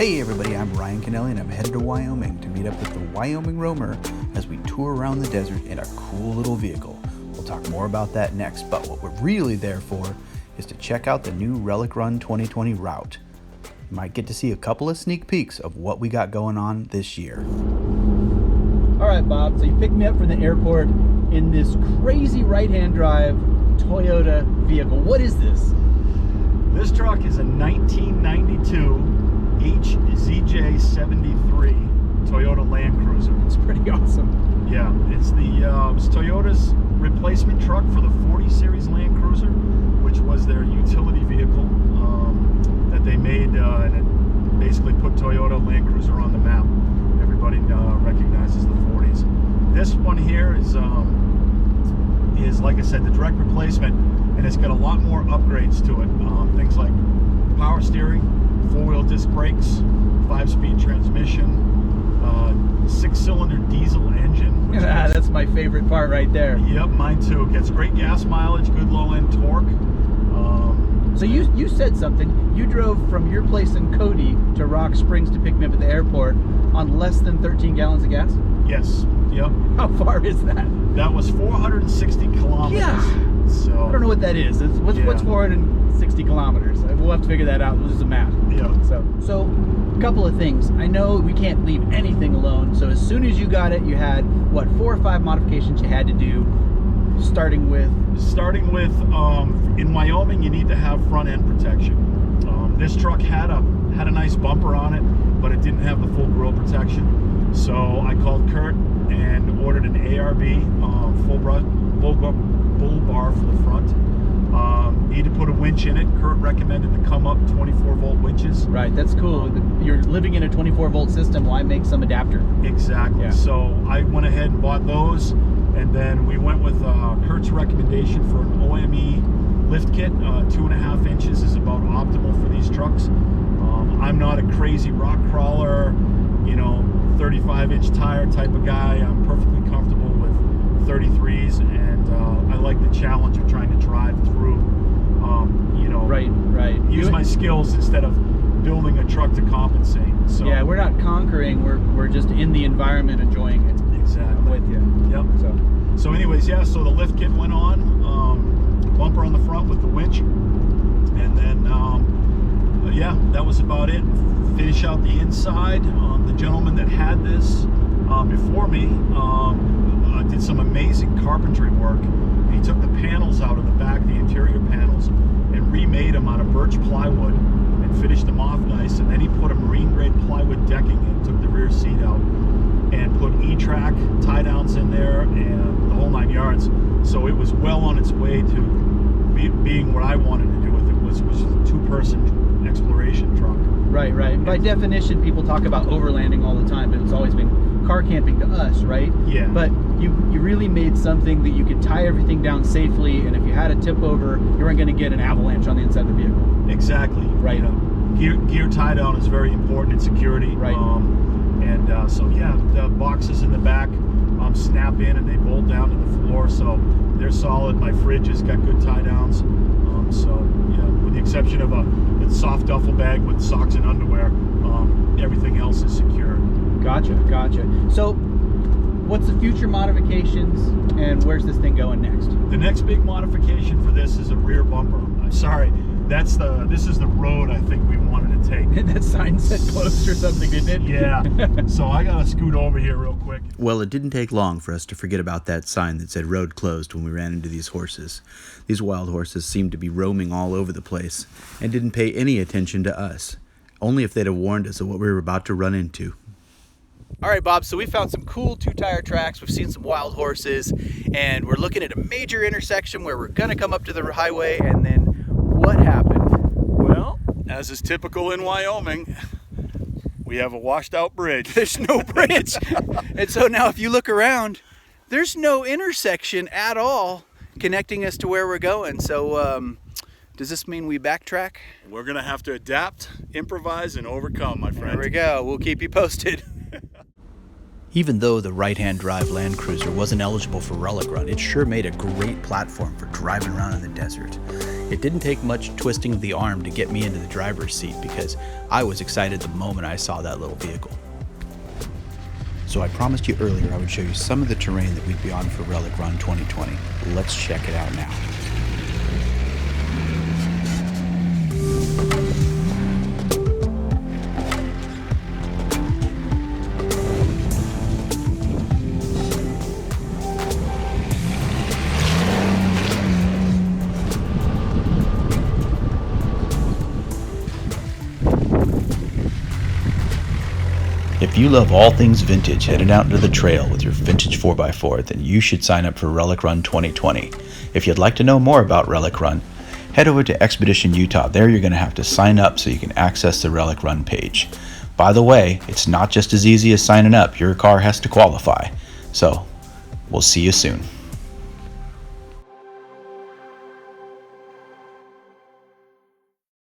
Hey everybody, I'm Ryan Kennelly and I'm headed to Wyoming to meet up with the Wyoming Roamer as we tour around the desert in a cool little vehicle. We'll talk more about that next, but what we're really there for is to check out the new Relic Run 2020 route. You might get to see a couple of sneak peeks of what we got going on this year. All right, Bob, so you picked me up from the airport in this crazy right-hand drive Toyota vehicle. What is this? This truck is a 1992 HZJ73 Toyota Land Cruiser. It's pretty awesome. Yeah, it's Toyota's replacement truck for the 40 Series Land Cruiser, which was their utility vehicle that they made, and it basically put Toyota Land Cruiser on the map. Everybody recognizes the 40s. This one here is like I said, the direct replacement, and it's got a lot more upgrades to it. Things like power steering, 4-wheel disc brakes, 5-speed transmission, 6-cylinder diesel engine. That's my favorite part right there. Yep, mine too. It gets great gas mileage, good low-end torque. So you said something. You drove from your place in Cody to Rock Springs to pick me up at the airport on less than 13 gallons of gas? Yes, yep. How far is that? That was 460 kilometers. Yeah. So I don't know what that is. What's 460 kilometers? We'll have to figure that out. We'll do some math. Yeah. So a couple of things. I know we can't leave anything alone. So as soon as you got it, you had, what, 4 or 5 modifications you had to do, starting with in Wyoming, you need to have front end protection. This truck had a nice bumper on it, but it didn't have the full grille protection. So I called Kurt and ordered an ARB full bull bar for the front. Needed to put a winch in it. Kurt recommended the come up 24 volt winches. Right, that's cool. You're living in a 24 volt system. Why make some adapter? Exactly. Yeah. So I went ahead and bought those, and then we went with Kurt's recommendation for an OME lift kit. 2.5 inches is about optimal for these trucks. I'm not a crazy rock crawler, 35-inch tire type of guy. I'm perfectly comfortable with 33s, and I like the challenge of trying to drive through, right. Use my skills instead of building a truck to compensate. So yeah, we're not conquering, we're just in the environment enjoying it. Exactly. I'm with you. Yep. So anyways, yeah, so the lift kit went on, bumper on the front with the winch, and then yeah, that was about it. Finish out the inside. The gentleman that had this before me did some amazing carpentry work. He took the panels out of the back, the interior panels, and remade them out of birch plywood and finished them off nice. And then he put a marine grade plywood decking in, took the rear seat out, and put E-track tie downs in there and the whole 9 yards. So it was well on its way to being what I wanted to do with it, was a 2-person exploration truck. Right. By definition, people talk about overlanding all the time, but it's always been car camping to us, right? Yeah. But you really made something that you could tie everything down safely, and if you had a tip over, you weren't going to get an avalanche on the inside of the vehicle. Exactly. Right. Gear tie down is very important in security. Right. So yeah, the boxes in the back snap in and they bolt down to the floor, so they're solid. My fridge has got good tie downs. So yeah, with the exception of a soft duffel bag with socks and underwear, everything else is secure. Gotcha. So what's the future modifications, and where's this thing going next? The next big modification for this is a rear bumper. I'm sorry, this is the road I think we wanted to take. That sign said closed or something, didn't it? Yeah. So I gotta scoot over here real quick. Well, it didn't take long for us to forget about that sign that said road closed when we ran into these horses. These wild horses seemed to be roaming all over the place and didn't pay any attention to us, only if they'd have warned us of what we were about to run into. All right, Bob, so we found some cool 2-tire tracks. We've seen some wild horses, and we're looking at a major intersection where we're going to come up to the highway, and then what happened? Well, as is typical in Wyoming, we have a washed out bridge. There's no bridge. And so now if you look around, there's no intersection at all connecting us to where we're going. So does this mean we backtrack? We're going to have to adapt, improvise, and overcome, my friend. There we go. We'll keep you posted. Even though the right-hand drive Land Cruiser wasn't eligible for Relic Run, it sure made a great platform for driving around in the desert. It didn't take much twisting of the arm to get me into the driver's seat because I was excited the moment I saw that little vehicle. So I promised you earlier I would show you some of the terrain that we'd be on for Relic Run 2020. Let's check it out now. If you love all things vintage heading out into the trail with your vintage 4x4, then you should sign up for Relic Run 2020. If you'd like to know more about Relic Run, head over to Expedition Utah. There you're going to have to sign up so you can access the Relic Run page. By the way, it's not just as easy as signing up. Your car has to qualify. So, we'll see you soon.